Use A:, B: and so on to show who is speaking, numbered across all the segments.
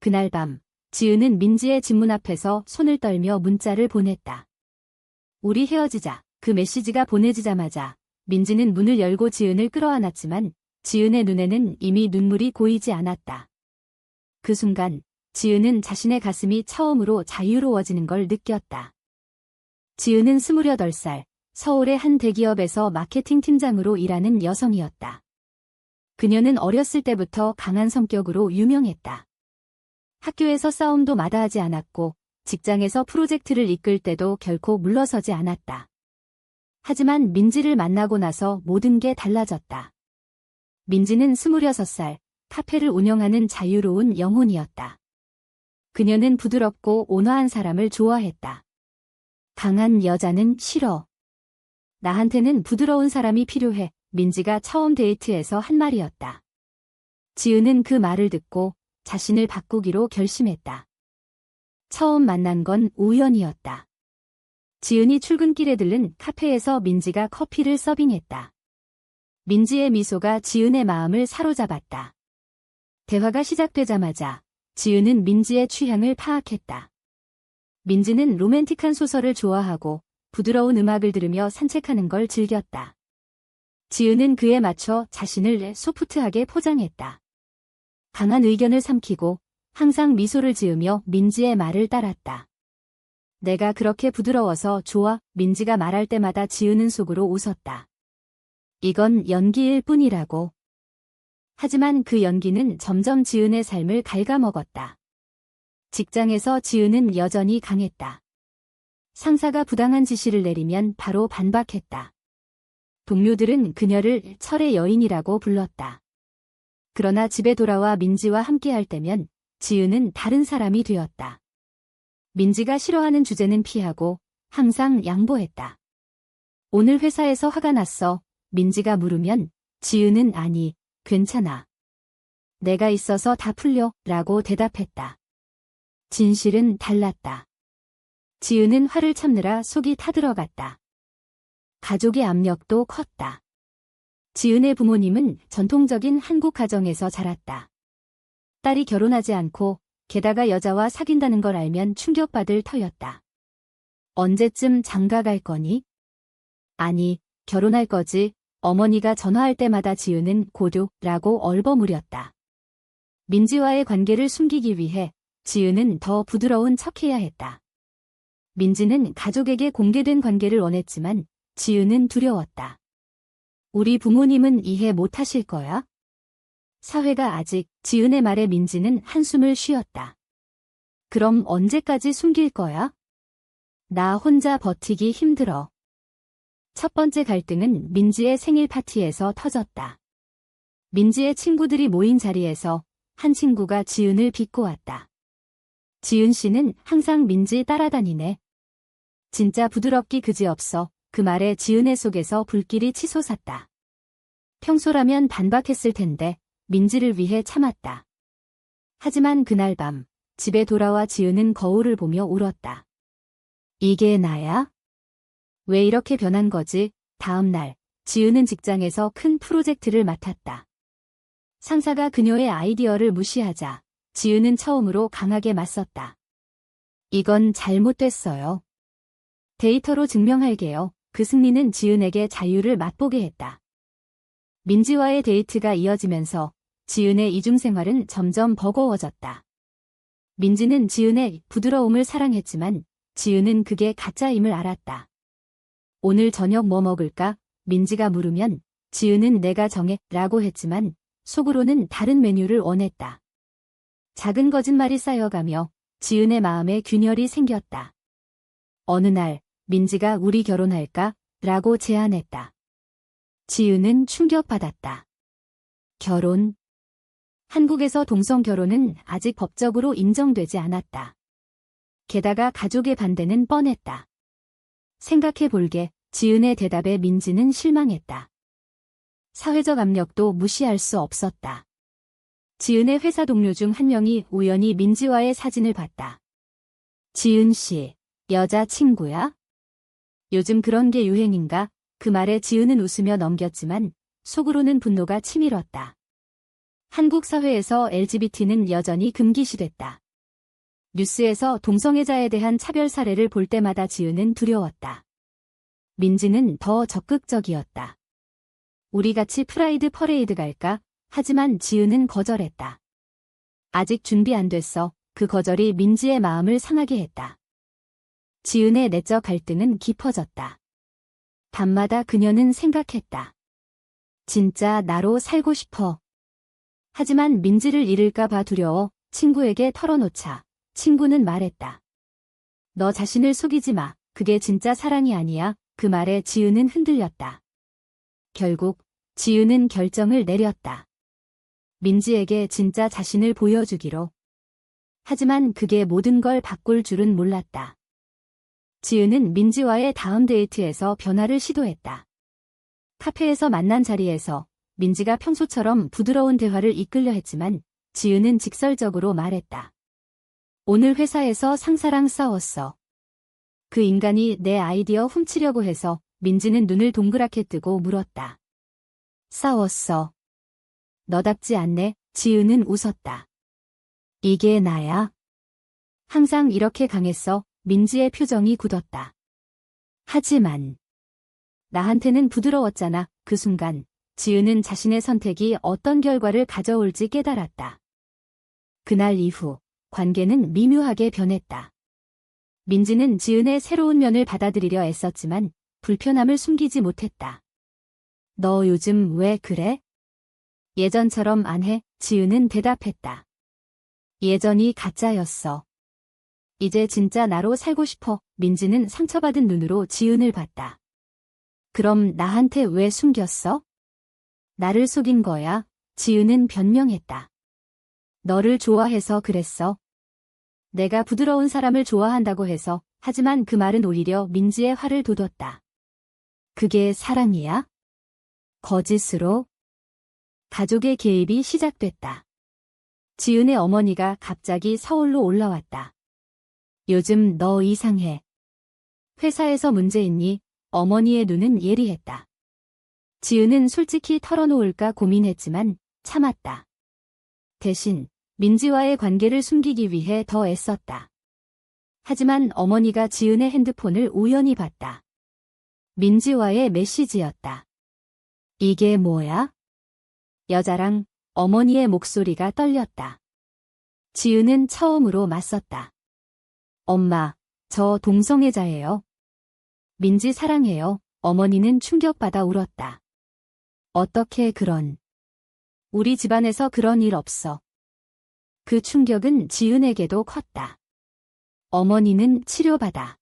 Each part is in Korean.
A: 그날 밤, 지은은 민지의 집문 앞에서 손을 떨며 문자를 보냈다. 우리 헤어지자. 그 메시지가 보내지자마자 민지는 문을 열고 지은을 끌어안았지만 지은의 눈에는 이미 눈물이 고이지 않았다. 그 순간 지은은 자신의 가슴이 처음으로 자유로워지는 걸 느꼈다. 지은은 28살, 서울의 한 대기업에서 마케팅 팀장으로 일하는 여성이었다. 그녀는 어렸을 때부터 강한 성격으로 유명했다. 학교에서 싸움도 마다하지 않았고 직장에서 프로젝트를 이끌 때도 결코 물러서지 않았다. 하지만 민지를 만나고 나서 모든 게 달라졌다. 민지는 26살, 카페를 운영하는 자유로운 영혼이었다. 그녀는 부드럽고 온화한 사람을 좋아했다. 강한 여자는 싫어. 나한테는 부드러운 사람이 필요해. 민지가 처음 데이트에서 한 말이었다. 지은은 그 말을 듣고 자신을 바꾸기로 결심했다. 처음 만난 건 우연이었다. 지은이 출근길에 들른 카페에서 민지가 커피를 서빙했다. 민지의 미소가 지은의 마음을 사로잡았다. 대화가 시작되자마자 지은은 민지의 취향을 파악했다. 민지는 로맨틱한 소설을 좋아하고 부드러운 음악을 들으며 산책하는 걸 즐겼다. 지은은 그에 맞춰 자신을 소프트하게 포장했다. 강한 의견을 삼키고 항상 미소를 지으며 민지의 말을 따랐다. 내가 그렇게 부드러워서 좋아. 민지가 말할 때마다 지은은 속으로 웃었다. 이건 연기일 뿐이라고. 하지만 그 연기는 점점 지은의 삶을 갉아먹었다. 직장에서 지은은 여전히 강했다. 상사가 부당한 지시를 내리면 바로 반박했다. 동료들은 그녀를 철의 여인이라고 불렀다. 그러나 집에 돌아와 민지와 함께할 때면 지은은 다른 사람이 되었다. 민지가 싫어하는 주제는 피하고 항상 양보했다. 오늘 회사에서 화가 났어. 민지가 물으면 지은은 아니, 괜찮아. 내가 있어서 다 풀려 라고 대답했다. 진실은 달랐다. 지은은 화를 참느라 속이 타들어갔다. 가족의 압력도 컸다. 지은의 부모님은 전통적인 한국 가정에서 자랐다. 딸이 결혼하지 않고 게다가 여자와 사귄다는 걸 알면 충격받을 터였다. 언제쯤 장가 갈 거니? 아니, 결혼할 거지. 어머니가 전화할 때마다 지은은 고조라고 얼버무렸다. 민지와의 관계를 숨기기 위해 지은은 더 부드러운 척해야 했다. 민지는 가족에게 공개된 관계를 원했지만 지은은 두려웠다. 우리 부모님은 이해 못하실 거야? 사회가 아직. 지은의 말에 민지는 한숨을 쉬었다. 그럼 언제까지 숨길 거야? 나 혼자 버티기 힘들어. 첫 번째 갈등은 민지의 생일 파티에서 터졌다. 민지의 친구들이 모인 자리에서 한 친구가 지은을 비꼬았다. 지은 씨는 항상 민지 따라다니네. 진짜 부드럽기 그지없어. 그 말에 지은의 속에서 불길이 치솟았다. 평소라면 반박했을 텐데 민지를 위해 참았다. 하지만 그날 밤 집에 돌아와 지은은 거울을 보며 울었다. 이게 나야? 왜 이렇게 변한 거지? 다음 날 지은은 직장에서 큰 프로젝트를 맡았다. 상사가 그녀의 아이디어를 무시하자 지은은 처음으로 강하게 맞섰다. 이건 잘못됐어요. 데이터로 증명할게요. 그 승리는 지은에게 자유를 맛보게 했다. 민지와의 데이트가 이어지면서 지은의 이중생활은 점점 버거워졌다. 민지는 지은의 부드러움을 사랑했지만 지은은 그게 가짜임을 알았다. 오늘 저녁 뭐 먹을까? 민지가 물으면 지은은 내가 정해 라고 했지만 속으로는 다른 메뉴를 원했다. 작은 거짓말이 쌓여가며 지은의 마음에 균열이 생겼다. 어느 날 민지가 우리 결혼할까? 라고 제안했다. 지은은 충격받았다. 결혼? 한국에서 동성 결혼은 아직 법적으로 인정되지 않았다. 게다가 가족의 반대는 뻔했다. 생각해볼게. 지은의 대답에 민지는 실망했다. 사회적 압력도 무시할 수 없었다. 지은의 회사 동료 중 한 명이 우연히 민지와의 사진을 봤다. 지은 씨, 여자친구야? 요즘 그런 게 유행인가? 그 말에 지은은 웃으며 넘겼지만 속으로는 분노가 치밀었다. 한국 사회에서 LGBT는 여전히 금기시됐다. 뉴스에서 동성애자에 대한 차별 사례를 볼 때마다 지은은 두려웠다. 민지는 더 적극적이었다. 우리 같이 프라이드 퍼레이드 갈까? 하지만 지은은 거절했다. 아직 준비 안 됐어. 그 거절이 민지의 마음을 상하게 했다. 지은의 내적 갈등은 깊어졌다. 밤마다 그녀는 생각했다. 진짜 나로 살고 싶어. 하지만 민지를 잃을까 봐 두려워 친구에게 털어놓자. 친구는 말했다. 너 자신을 속이지 마. 그게 진짜 사랑이 아니야. 그 말에 지은은 흔들렸다. 결국 지은은 결정을 내렸다. 민지에게 진짜 자신을 보여주기로. 하지만 그게 모든 걸 바꿀 줄은 몰랐다. 지은은 민지와의 다음 데이트에서 변화를 시도했다. 카페에서 만난 자리에서 민지가 평소처럼 부드러운 대화를 이끌려 했지만 지은은 직설적으로 말했다. 오늘 회사에서 상사랑 싸웠어. 그 인간이 내 아이디어 훔치려고 해서. 민지는 눈을 동그랗게 뜨고 물었다. 싸웠어. 너답지 않네. 지은은 웃었다. 이게 나야? 항상 이렇게 강했어. 민지의 표정이 굳었다. 하지만 나한테는 부드러웠잖아. 그 순간 지은은 자신의 선택이 어떤 결과를 가져올지 깨달았다. 그날 이후 관계는 미묘하게 변했다. 민지는 지은의 새로운 면을 받아들이려 애썼지만 불편함을 숨기지 못했다. 너 요즘 왜 그래? 예전처럼 안 해? 지은은 대답했다. 예전이 가짜였어. 이제 진짜 나로 살고 싶어. 민지는 상처받은 눈으로 지은을 봤다. 그럼 나한테 왜 숨겼어? 나를 속인 거야. 지은은 변명했다. 너를 좋아해서 그랬어. 내가 부드러운 사람을 좋아한다고 해서. 하지만 그 말은 오히려 민지의 화를 돋웠다. 그게 사랑이야? 거짓으로? 가족의 개입이 시작됐다. 지은의 어머니가 갑자기 서울로 올라왔다. 요즘 너 이상해. 회사에서 문제 있니? 어머니의 눈은 예리했다. 지은은 솔직히 털어놓을까 고민했지만 참았다. 대신 민지와의 관계를 숨기기 위해 더 애썼다. 하지만 어머니가 지은의 핸드폰을 우연히 봤다. 민지와의 메시지였다. 이게 뭐야? 여자랑. 어머니의 목소리가 떨렸다. 지은은 처음으로 맞섰다. 엄마, 저 동성애자예요. 민지 사랑해요. 어머니는 충격받아 울었다. 어떻게 그런. 우리 집안에서 그런 일 없어. 그 충격은 지은에게도 컸다. 어머니는 치료받아.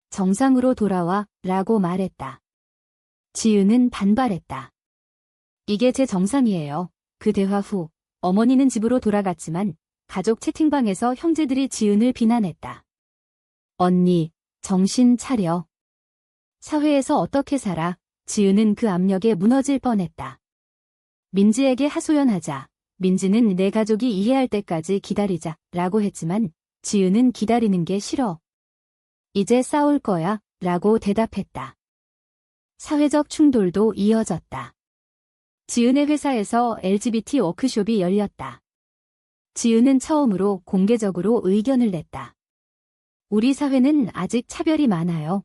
A: 정상으로 돌아와 라고 말했다. 지은은 반발했다. 이게 제 정상이에요. 그 대화 후 어머니는 집으로 돌아갔지만 가족 채팅방에서 형제들이 지은을 비난했다. 언니, 정신 차려. 사회에서 어떻게 살아? 지은은 그 압력에 무너질 뻔했다. 민지에게 하소연하자. 민지는 내 가족이 이해할 때까지 기다리자 라고 했지만 지은은 기다리는 게 싫어. 이제 싸울 거야 라고 대답했다. 사회적 충돌도 이어졌다. 지은의 회사에서 LGBT 워크숍이 열렸다. 지은은 처음으로 공개적으로 의견을 냈다. 우리 사회는 아직 차별이 많아요.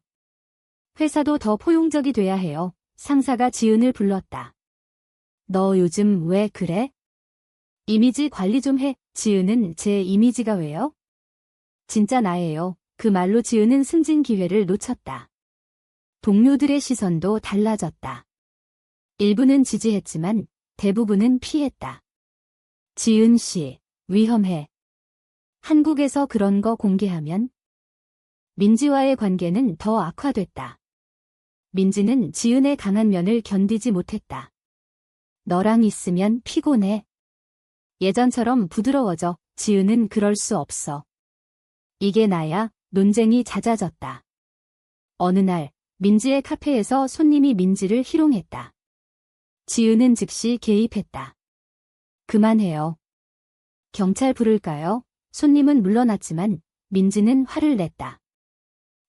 A: 회사도 더 포용적이 돼야 해요. 상사가 지은을 불렀다. 너 요즘 왜 그래? 이미지 관리 좀 해. 지은은 제 이미지가 왜요? 진짜 나예요. 그 말로 지은은 승진 기회를 놓쳤다. 동료들의 시선도 달라졌다. 일부는 지지했지만 대부분은 피했다. 지은 씨, 위험해. 한국에서 그런 거 공개하면? 민지와의 관계는 더 악화됐다. 민지는 지은의 강한 면을 견디지 못했다. 너랑 있으면 피곤해. 예전처럼 부드러워져. 지은은 그럴 수 없어. 이게 나야. 논쟁이 잦아졌다. 어느 날 민지의 카페에서 손님이 민지를 희롱했다. 지은은 즉시 개입했다. 그만해요. 경찰 부를까요? 손님은 물러났지만 민지는 화를 냈다.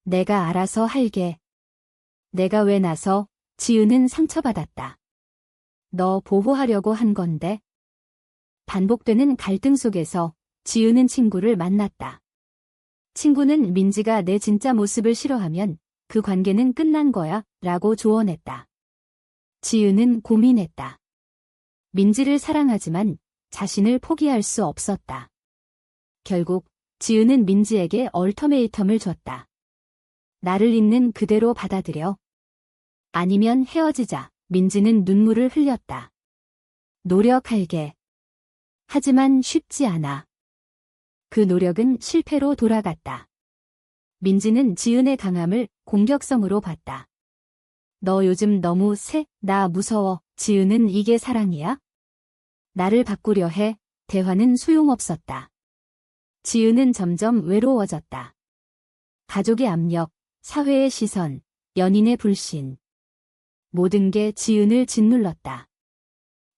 A: 내가 알아서 할게. 내가 왜 나서? 지은은 상처받았다. 너 보호하려고 한 건데. 반복되는 갈등 속에서 지은은 친구를 만났다. 친구는 민지가 내 진짜 모습을 싫어하면 그 관계는 끝난 거야 라고 조언했다. 지은은 고민했다. 민지를 사랑하지만 자신을 포기할 수 없었다. 결국 지은은 민지에게 얼터메이텀을 줬다. 나를 있는 그대로 받아들여. 아니면 헤어지자. 민지는 눈물을 흘렸다. 노력할게. 하지만 쉽지 않아. 그 노력은 실패로 돌아갔다. 민지는 지은의 강함을 공격성으로 봤다. 너 요즘 너무 세, 나 무서워. 지은은 이게 사랑이야? 나를 바꾸려 해. 대화는 소용없었다. 지은은 점점 외로워졌다. 가족의 압력, 사회의 시선, 연인의 불신. 모든 게 지은을 짓눌렀다.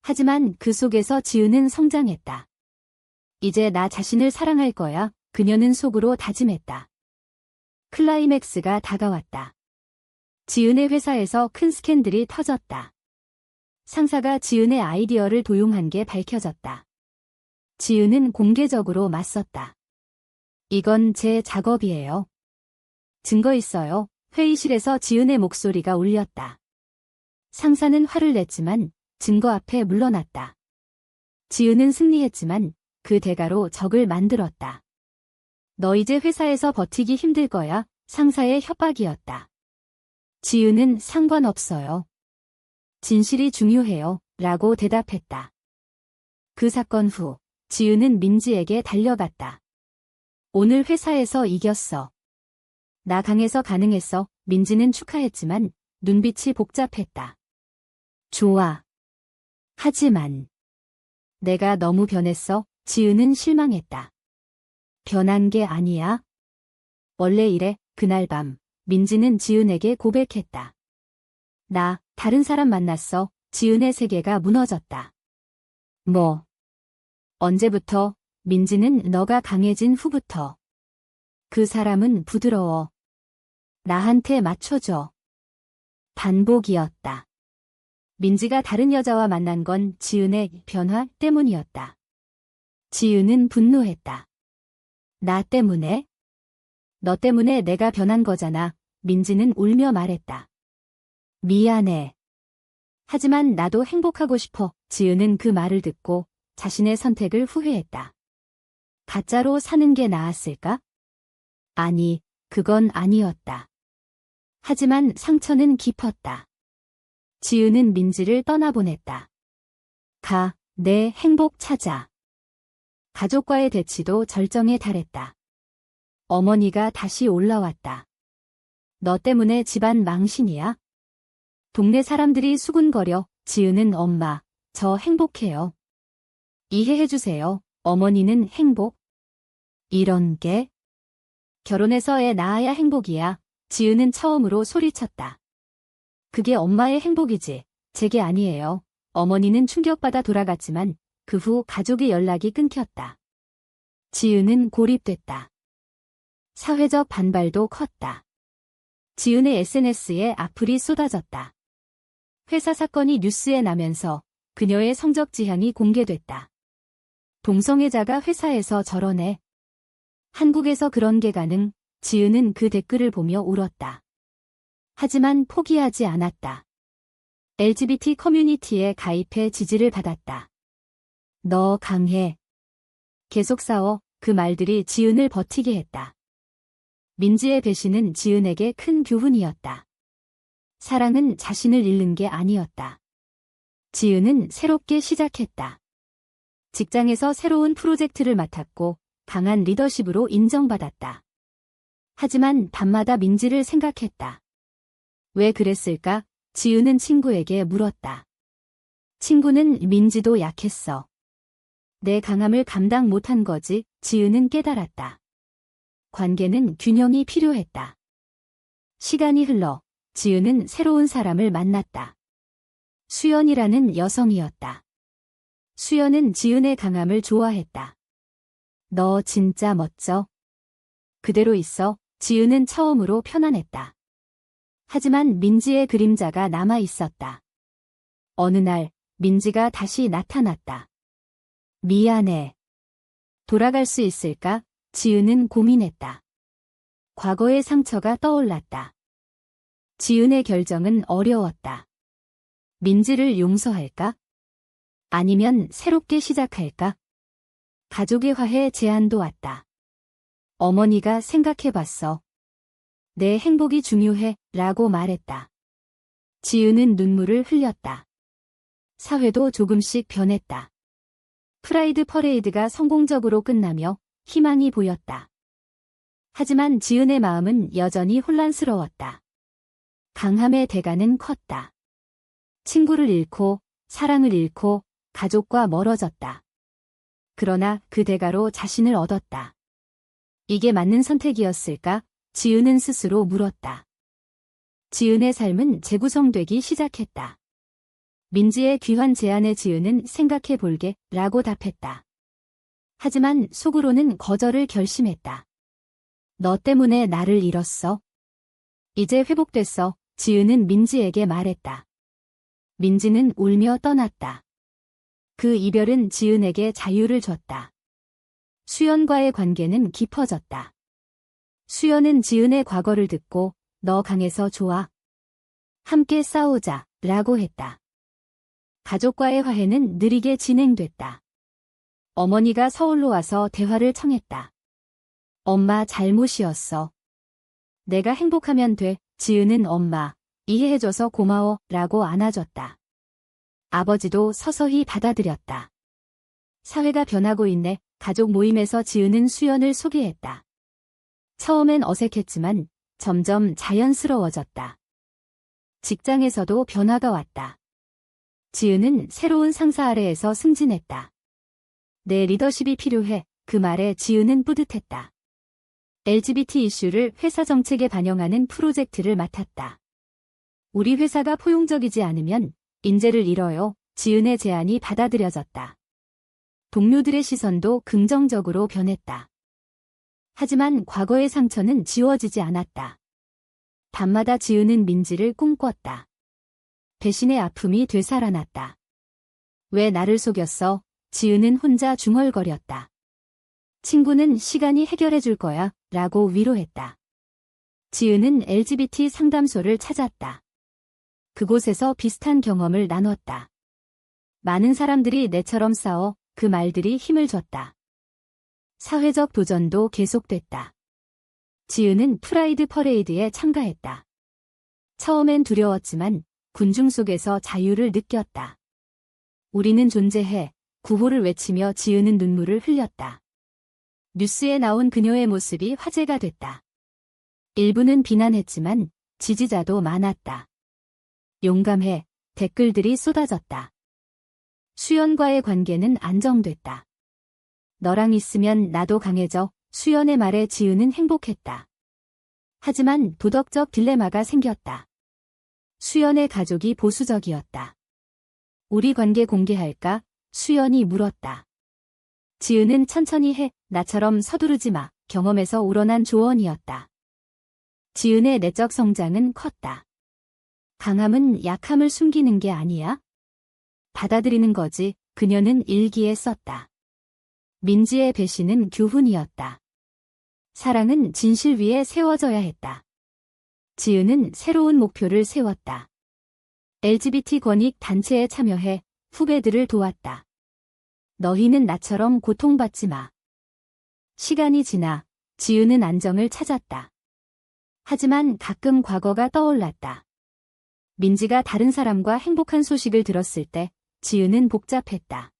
A: 하지만 그 속에서 지은은 성장했다. 이제 나 자신을 사랑할 거야. 그녀는 속으로 다짐했다. 클라이맥스가 다가왔다. 지은의 회사에서 큰 스캔들이 터졌다. 상사가 지은의 아이디어를 도용한 게 밝혀졌다. 지은은 공개적으로 맞섰다. 이건 제 작업이에요. 증거 있어요. 회의실에서 지은의 목소리가 울렸다. 상사는 화를 냈지만 증거 앞에 물러났다. 지은은 승리했지만 그 대가로 적을 만들었다. 너 이제 회사에서 버티기 힘들 거야. 상사의 협박이었다. 지은은 상관없어요. 진실이 중요해요. 라고 대답했다. 그 사건 후 지은은 민지에게 달려갔다. 오늘 회사에서 이겼어. 나 강해서 가능했어. 민지는 축하했지만 눈빛이 복잡했다. 좋아. 하지만 내가 너무 변했어. 지은은 실망했다. 변한 게 아니야. 원래 이래. 그날 밤 민지는 지은에게 고백했다. 나 다른 사람 만났어. 지은의 세계가 무너졌다. 뭐? 언제부터? 민지는 너가 강해진 후부터. 그 사람은 부드러워. 나한테 맞춰줘. 반복이었다. 민지가 다른 여자와 만난 건 지은의 변화 때문이었다. 지은은 분노했다. 나 때문에? 너 때문에 내가 변한 거잖아. 민지는 울며 말했다. 미안해. 하지만 나도 행복하고 싶어. 지은은 그 말을 듣고 자신의 선택을 후회했다. 가짜로 사는 게 나았을까? 아니, 그건 아니었다. 하지만 상처는 깊었다. 지은은 민지를 떠나보냈다. 가, 내 행복 찾아. 가족과의 대치도 절정에 달했다. 어머니가 다시 올라왔다. 너 때문에 집안 망신이야? 동네 사람들이 수군거려. 지은은 엄마, 저 행복해요. 이해해주세요. 어머니는 행복? 이런 게? 결혼해서 애 낳아야 행복이야. 지은은 처음으로 소리쳤다. 그게 엄마의 행복이지. 제게 아니에요. 어머니는 충격받아 돌아갔지만 그 후 가족의 연락이 끊겼다. 지은은 고립됐다. 사회적 반발도 컸다. 지은의 SNS에 악플이 쏟아졌다. 회사 사건이 뉴스에 나면서 그녀의 성적 지향이 공개됐다. 동성애자가 회사에서 저러네. 한국에서 그런 게 가능? 지은은 그 댓글을 보며 울었다. 하지만 포기하지 않았다. LGBT 커뮤니티에 가입해 지지를 받았다. 너 강해. 계속 싸워. 그 말들이 지은을 버티게 했다. 민지의 배신은 지은에게 큰 교훈이었다. 사랑은 자신을 잃는 게 아니었다. 지은은 새롭게 시작했다. 직장에서 새로운 프로젝트를 맡았고 강한 리더십으로 인정받았다. 하지만 밤마다 민지를 생각했다. 왜 그랬을까? 지은은 친구에게 물었다. 친구는 민지도 약했어. 내 강함을 감당 못한 거지. 지은은 깨달았다. 관계는 균형이 필요했다. 시간이 흘러 지은은 새로운 사람을 만났다. 수연이라는 여성이었다. 수연은 지은의 강함을 좋아했다. 너 진짜 멋져. 그대로 있어. 지은은 처음으로 편안했다. 하지만 민지의 그림자가 남아 있었다. 어느 날 민지가 다시 나타났다. 미안해. 돌아갈 수 있을까? 지은은 고민했다. 과거의 상처가 떠올랐다. 지은의 결정은 어려웠다. 민지를 용서할까? 아니면 새롭게 시작할까? 가족의 화해 제안도 왔다. 어머니가 생각해봤어. 내 행복이 중요해 라고 말했다. 지은은 눈물을 흘렸다. 사회도 조금씩 변했다. 프라이드 퍼레이드가 성공적으로 끝나며 희망이 보였다. 하지만 지은의 마음은 여전히 혼란스러웠다. 강함의 대가는 컸다. 친구를 잃고, 사랑을 잃고, 가족과 멀어졌다. 그러나 그 대가로 자신을 얻었다. 이게 맞는 선택이었을까? 지은은 스스로 물었다. 지은의 삶은 재구성되기 시작했다. 민지의 귀한 제안에 지은은 생각해볼게 라고 답했다. 하지만 속으로는 거절을 결심했다. 너 때문에 나를 잃었어. 이제 회복됐어. 지은은 민지에게 말했다. 민지는 울며 떠났다. 그 이별은 지은에게 자유를 줬다. 수연과의 관계는 깊어졌다. 수연은 지은의 과거를 듣고 너 강해서 좋아. 함께 싸우자 라고 했다. 가족과의 화해는 느리게 진행됐다. 어머니가 서울로 와서 대화를 청했다. 엄마 잘못이었어. 내가 행복하면 돼. 지은은 엄마, 이해해줘서 고마워 라고 안아줬다. 아버지도 서서히 받아들였다. 사회가 변하고 있네. 가족 모임에서 지은은 수연을 소개했다. 처음엔 어색했지만 점점 자연스러워졌다. 직장에서도 변화가 왔다. 지은은 새로운 상사 아래에서 승진했다. 내 리더십이 필요해. 그 말에 지은은 뿌듯했다. LGBT 이슈를 회사 정책에 반영하는 프로젝트를 맡았다. 우리 회사가 포용적이지 않으면 인재를 잃어요. 지은의 제안이 받아들여졌다. 동료들의 시선도 긍정적으로 변했다. 하지만 과거의 상처는 지워지지 않았다. 밤마다 지은은 민지를 꿈꿨다. 배신의 아픔이 되살아났다. 왜 나를 속였어? 지은은 혼자 중얼거렸다. 친구는 시간이 해결해 줄 거야 라고 위로했다. 지은은 LGBT 상담소를 찾았다. 그곳에서 비슷한 경험을 나눴다. 많은 사람들이 내처럼 싸워. 그 말들이 힘을 줬다. 사회적 도전도 계속됐다. 지은은 프라이드 퍼레이드에 참가했다. 처음엔 두려웠지만 군중 속에서 자유를 느꼈다. 우리는 존재해. 구호를 외치며 지은은 눈물을 흘렸다. 뉴스에 나온 그녀의 모습이 화제가 됐다. 일부는 비난했지만 지지자도 많았다. 용감해. 댓글들이 쏟아졌다. 수연과의 관계는 안정됐다. 너랑 있으면 나도 강해져. 수연의 말에 지은은 행복했다. 하지만 도덕적 딜레마가 생겼다. 수연의 가족이 보수적이었다. 우리 관계 공개할까? 수연이 물었다. 지은은 천천히 해. 나처럼 서두르지 마. 경험에서 우러난 조언이었다. 지은의 내적 성장은 컸다. 강함은 약함을 숨기는 게 아니야. 받아들이는 거지. 그녀는 일기에 썼다. 민지의 배신은 교훈이었다. 사랑은 진실 위에 세워져야 했다. 지은은 새로운 목표를 세웠다. LGBT 권익 단체에 참여해 후배들을 도왔다. 너희는 나처럼 고통받지 마. 시간이 지나 지은은 안정을 찾았다. 하지만 가끔 과거가 떠올랐다. 민지가 다른 사람과 행복한 소식을 들었을 때 지은은 복잡했다.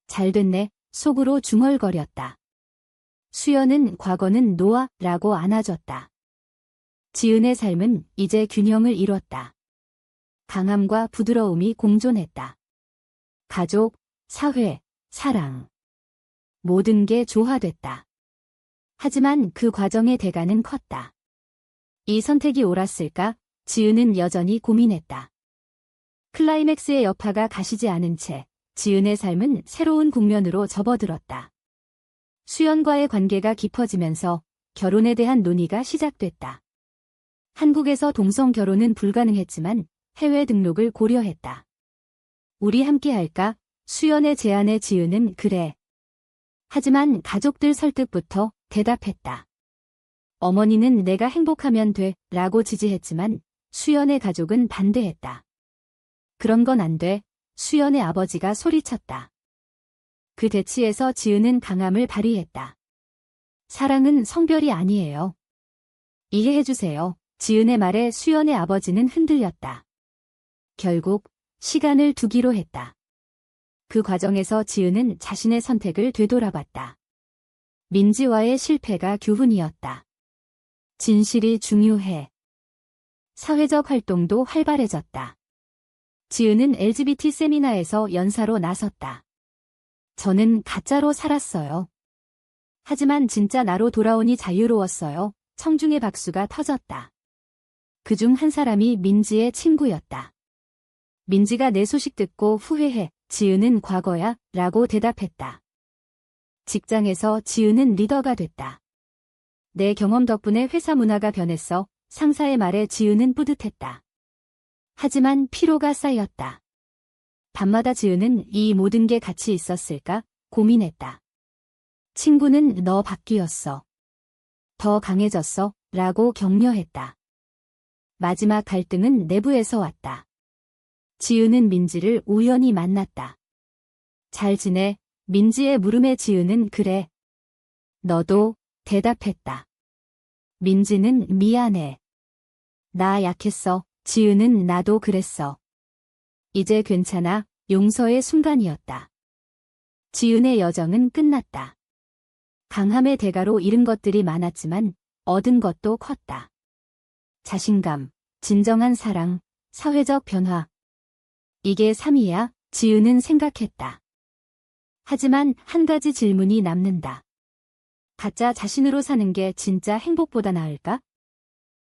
A: 잘 됐네. 속으로 중얼거렸다. 수연은 과거는 놓아 라고 안아줬다. 지은의 삶은 이제 균형을 이뤘다. 강함과 부드러움이 공존했다. 가족, 사회, 사랑. 모든 게 조화됐다. 하지만 그 과정의 대가는 컸다. 이 선택이 옳았을까? 지은은 여전히 고민했다. 클라이맥스의 여파가 가시지 않은 채 지은의 삶은 새로운 국면으로 접어들었다. 수연과의 관계가 깊어지면서 결혼에 대한 논의가 시작됐다. 한국에서 동성 결혼은 불가능했지만 해외 등록을 고려했다. 우리 함께 할까? 수연의 제안에 지은은 그래. 하지만 가족들 설득부터 대답했다. 어머니는 내가 행복하면 돼 라고 지지했지만 수연의 가족은 반대했다. 그런 건 안 돼. 수연의 아버지가 소리쳤다. 그 대치에서 지은은 강함을 발휘했다. 사랑은 성별이 아니에요. 이해해주세요. 지은의 말에 수연의 아버지는 흔들렸다. 결국 시간을 두기로 했다. 그 과정에서 지은은 자신의 선택을 되돌아봤다. 민지와의 실패가 교훈이었다. 진실이 중요해. 사회적 활동도 활발해졌다. 지은은 LGBT 세미나에서 연사로 나섰다. 저는 가짜로 살았어요. 하지만 진짜 나로 돌아오니 자유로웠어요. 청중의 박수가 터졌다. 그중 한 사람이 민지의 친구였다. 민지가 내 소식 듣고 후회해. 지은은 과거야 라고 대답했다. 직장에서 지은은 리더가 됐다. 내 경험 덕분에 회사 문화가 변했어. 상사의 말에 지은은 뿌듯했다. 하지만 피로가 쌓였다. 밤마다 지은은 이 모든 게 같이 있었을까 고민했다. 친구는 너 바뀌었어. 더 강해졌어 라고 격려했다. 마지막 갈등은 내부에서 왔다. 지은은 민지를 우연히 만났다. 잘 지내? 민지의 물음에 지은은 그래. 너도? 대답했다. 민지는 미안해. 나 약했어. 지은은 나도 그랬어. 이제 괜찮아. 용서의 순간이었다. 지은의 여정은 끝났다. 강함의 대가로 잃은 것들이 많았지만 얻은 것도 컸다. 자신감, 진정한 사랑, 사회적 변화. 이게 삶이야? 지은은 생각했다. 하지만 한 가지 질문이 남는다. 가짜 자신으로 사는 게 진짜 행복보다 나을까?